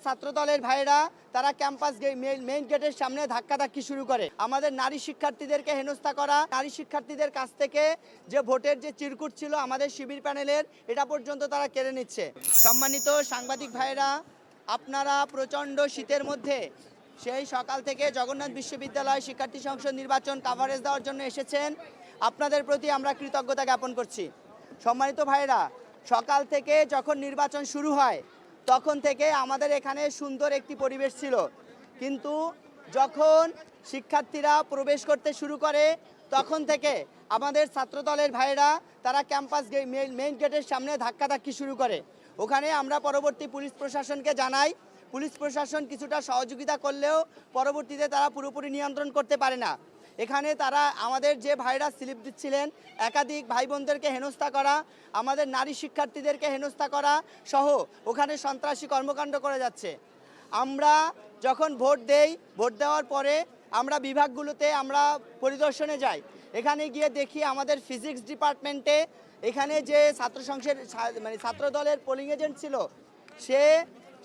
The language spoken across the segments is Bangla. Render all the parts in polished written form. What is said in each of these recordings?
ছাত্র দলের ভাইরা তারা ক্যাম্পাস মেইন গেটের সামনে ধাক্কাধাক্কি শুরু করে। আমাদের নারী শিক্ষার্থীদেরকে হেনস্থা করা, নারী শিক্ষার্থীদের কাছ থেকে যে ভোটের যে চিরকুট ছিল আমাদের শিবির প্যানেলের, এটা পর্যন্ত তারা কেড়ে নিচ্ছে। সম্মানিত সাংবাদিক ভাইরা, আপনারা প্রচণ্ড শীতের মধ্যে সেই সকাল থেকে জগন্নাথ বিশ্ববিদ্যালয় শিক্ষার্থী সংসদ নির্বাচন কাভারেজ দেওয়ার জন্য এসেছেন। আপনাদের প্রতি আমরা কৃতজ্ঞতা জ্ঞাপন করছি। সম্মানিত ভাইরা, সকাল থেকে যখন নির্বাচন শুরু হয় তখন থেকে আমাদের এখানে সুন্দর একটি পরিবেশ ছিল, কিন্তু যখন শিক্ষার্থীরা প্রবেশ করতে শুরু করে তখন থেকে আমাদের ছাত্রদলের ভাইরা তারা ক্যাম্পাস মেইন গেটের সামনে ধাক্কাধাক্কি শুরু করে। ওখানে আমরা পরবর্তী পুলিশ প্রশাসনকে জানাই। পুলিশ প্রশাসন কিছুটা সহযোগিতা করলেও পরবর্তীতে তারা পুরোপুরি নিয়ন্ত্রণ করতে পারে না। এখানে তারা আমাদের যে ভাইরা স্লিপ দিচ্ছিলেন, একাধিক ভাই বোনদেরকে হেনস্থা করা, আমাদের নারী শিক্ষার্থীদেরকে হেনস্থা করা সহ ওখানে সন্ত্রাসী কর্মকাণ্ড করে যাচ্ছে। আমরা যখন ভোট দেওয়ার পরে আমরা বিভাগগুলোতে আমরা পরিদর্শনে যাই। এখানে গিয়ে দেখি আমাদের ফিজিক্স ডিপার্টমেন্টে এখানে যে ছাত্র দলের পোলিং এজেন্ট ছিল, সে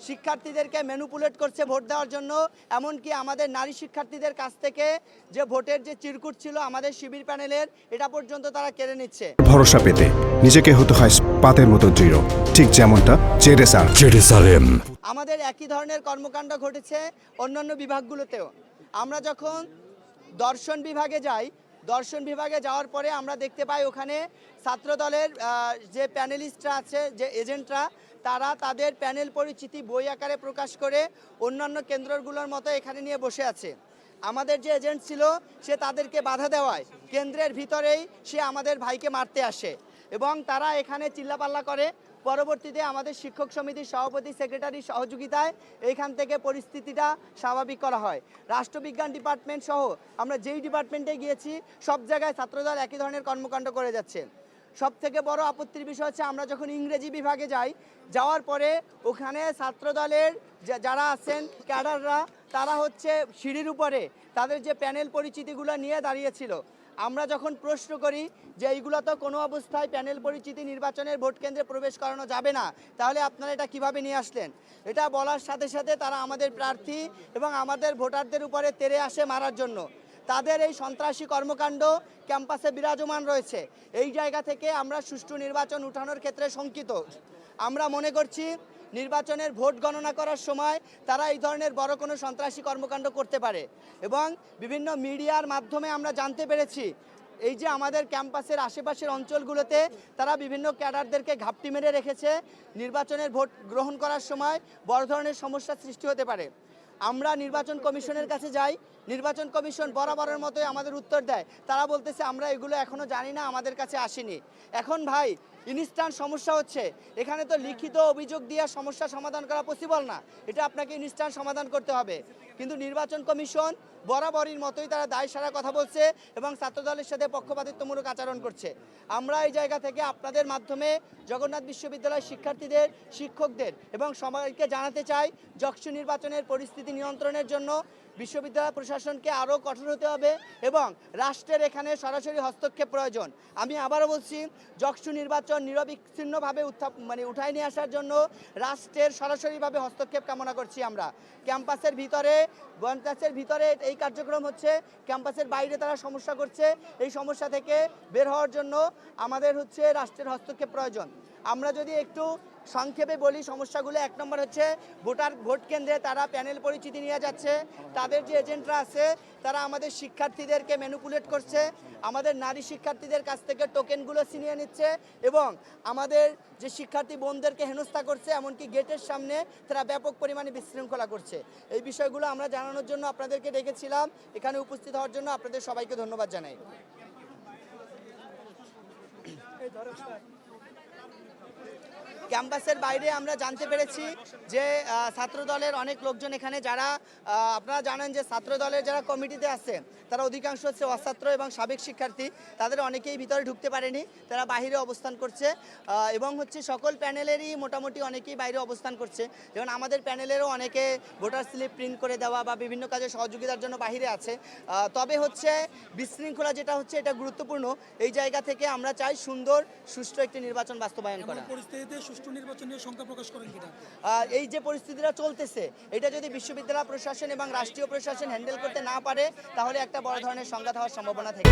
শিক্ষার্থীদেরকে ম্যানিপুলেট করছে ভোট দেওয়ার জন্য। এমনকি আমাদের নারী শিক্ষার্থীদের কাছ থেকে যে ভোটের যে চিরকুট ছিল আমাদের শিবির প্যানেলের, এটা পর্যন্ত তারা কেড়ে নিচ্ছে। ভরসা পেতে নিজেকে হতে হয় পাতের মতো দৃঢ়, ঠিক যেমনটা জেডএসআরএম। আমাদের একই ধরনের কর্মকাণ্ড ঘটেছে অন্যান্য বিভাগগুলোতেও। আমরা যখন দর্শন বিভাগে যাওয়ার পরে আমরা দেখতে পাই ওখানে ছাত্র দলের যে প্যানেলিস্টরা আছে, যে এজেন্টরা, তারা তাদের প্যানেল পরিচিতি বই আকারে প্রকাশ করে অন্যান্য কেন্দ্রগুলোর মতো এখানে নিয়ে বসে আছে। আমাদের যে এজেন্ট ছিল সে তাদেরকে বাধা দেওয়ায় কেন্দ্রের ভিতরেই সে আমাদের ভাইকে মারতে আসে এবং তারা এখানে চিল্লাপাল্লা করে। পরবর্তীতে আমাদের শিক্ষক সমিতির সভাপতি সেক্রেটারির সহযোগিতায় এইখান থেকে পরিস্থিতিটা স্বাভাবিক করা হয়। রাষ্ট্রবিজ্ঞান ডিপার্টমেন্ট সহ আমরা যেই ডিপার্টমেন্টে গিয়েছি সব জায়গায় ছাত্রদল একই ধরনের কর্মকাণ্ড করে যাচ্ছে। সবথেকে বড় আপত্তির বিষয় হচ্ছে আমরা যখন ইংরেজি বিভাগে যাওয়ার পরে ওখানে ছাত্রদলের যারা আছেন ক্যাডাররা, তারা হচ্ছে সিঁড়ির উপরে তাদের যে প্যানেল পরিচিতিগুলো নিয়ে দাঁড়িয়েছিল। আমরা যখন প্রশ্ন করি যে এইগুলো তো কোনো অবস্থায় প্যানেল পরিচিতি নির্বাচনের ভোট কেন্দ্রে প্রবেশ করানো যাবে না, তাহলে আপনারা এটা কিভাবে নিয়ে আসলেন? এটা বলার সাথে সাথে তারা আমাদের প্রার্থী এবং আমাদের ভোটারদের উপরে তেড়ে আসে মারার জন্য। তাদের এই সন্ত্রাসী কর্মকাণ্ড ক্যাম্পাসে বিরাজমান রয়েছে। এই জায়গা থেকে আমরা সুষ্ঠু নির্বাচন উঠানোর ক্ষেত্রে শঙ্কিত। আমরা মনে করছি নির্বাচনের ভোট গণনা করার সময় তারা এই ধরনের বড় কোনো সন্ত্রাসী কর্মকাণ্ড করতে পারে এবং বিভিন্ন মিডিয়ার মাধ্যমে আমরা জানতে পেরেছি এই যে আমাদের ক্যাম্পাসের আশেপাশের অঞ্চলগুলোতে তারা বিভিন্ন ক্যাডারদেরকে ঘাপটি মেরে রেখেছে। নির্বাচনের ভোট গ্রহণ করার সময় বড় ধরনের সমস্যার সৃষ্টি হতে পারে। আমরা নির্বাচন কমিশনের কাছে যাই, নির্বাচন কমিশন বরাবরের মতোই আমাদের উত্তর দেয়। তারা বলতেছে আমরা এগুলো এখনও জানি না, আমাদের কাছে আসেনি। এখন ভাই ইনস্ট্যান্ট সমস্যা হচ্ছে, এখানে তো লিখিত অভিযোগ দিয়ে সমস্যা সমাধান করা পসিবল না, এটা আপনাকে ইনস্ট্যান্ট সমাধান করতে হবে। কিন্তু নির্বাচন কমিশন বরাবরের মতোই তারা দায় সারা কথা বলছে এবং ছাত্রদলের সাথে পক্ষপাতিত্বমূলক আচরণ করছে। আমরা এই জায়গা থেকে আপনাদের মাধ্যমে জগন্নাথ বিশ্ববিদ্যালয়ের শিক্ষার্থীদের, শিক্ষকদের এবং সবাইকে জানাতে চাই, যকসু নির্বাচনের পরিস্থিতি নিয়ন্ত্রণের জন্য বিশ্ববিদ্যালয় প্রশাসনকে আরও কঠোর হতে হবে এবং রাষ্ট্রের এখানে সরাসরি হস্তক্ষেপ প্রয়োজন। আমি আবারও বলছি, যকসু নির্বাচন নিরবিচ্ছিন্নভাবে উঠায় নিয়ে আসার জন্য রাষ্ট্রের সরাসরিভাবে হস্তক্ষেপ কামনা করছি। আমরা ক্যাম্পাসের ভিতরে এই কার্যক্রম হচ্ছে, ক্যাম্পাসের বাইরে তারা সমস্যা করছে। এই সমস্যা থেকে বের হওয়ার জন্য আমাদের রাষ্ট্রের হস্তক্ষেপ প্রয়োজন। আমরা যদি একটু সংক্ষেপে বলি সমস্যাগুলো, 1 নম্বর হচ্ছে ভোট কেন্দ্রে তারা প্যানেল পরিচিতি নিয়ে যাচ্ছে। তাদের যে এজেন্টরা আছে তারা আমাদের শিক্ষার্থীদেরকে ম্যানিপুলেট করছে, আমাদের নারী শিক্ষার্থীদের কাছ থেকে টোকেনগুলো ছিনিয়ে নিচ্ছে এবং আমাদের যে শিক্ষার্থী বোনদেরকে হেনস্থা করছে। এমনকি গেটের সামনে তারা ব্যাপক পরিমাণে বিশৃঙ্খলা করছে। এই বিষয়গুলো আমরা জানানোর জন্য আপনাদেরকে ডেকেছিলাম। এখানে উপস্থিত হওয়ার জন্য আপনাদের সবাইকে ধন্যবাদ জানাই। ক্যাম্পাসের বাইরে আমরা জানতে পেরেছি যে ছাত্রদলের অনেক লোকজন এখানে, যারা আপনারা জানেন যে ছাত্রদলের যারা কমিটিতে আছে তারা অধিকাংশ হচ্ছে অছাত্র এবং সাবেক শিক্ষার্থী। তাদের অনেকেই ভিতরে ঢুকতে পারেনি, তারা বাইরে অবস্থান করছে এবং সকল প্যানেলেরই মোটামুটি অনেকেই বাইরে অবস্থান করছে। যেমন আমাদের প্যানেলেরও অনেকে ভোটার স্লিপ প্রিন্ট করে দেওয়া বা বিভিন্ন কাজে সহযোগিতার জন্য বাইরে আছে। তবে বিশৃঙ্খলা যেটা হচ্ছে এটা গুরুত্বপূর্ণ। এই জায়গা থেকে আমরা চাই সুন্দর সুষ্ঠু একটি নির্বাচন বাস্তবায়ন করা। পরিস্থিতিতে সুষ্ঠু সুষ্ঠু নির্বাচন নিয়ে শঙ্কা প্রকাশ করেন কিনা? এই যে পরিস্থিতিটা চলতেছে, এটা যদি বিশ্ববিদ্যালয় প্রশাসন এবং রাষ্ট্রীয় প্রশাসন হ্যান্ডেল করতে না পারে, তাহলে একটা বড় ধরনের সংঘাত হওয়ার সম্ভাবনা থেকে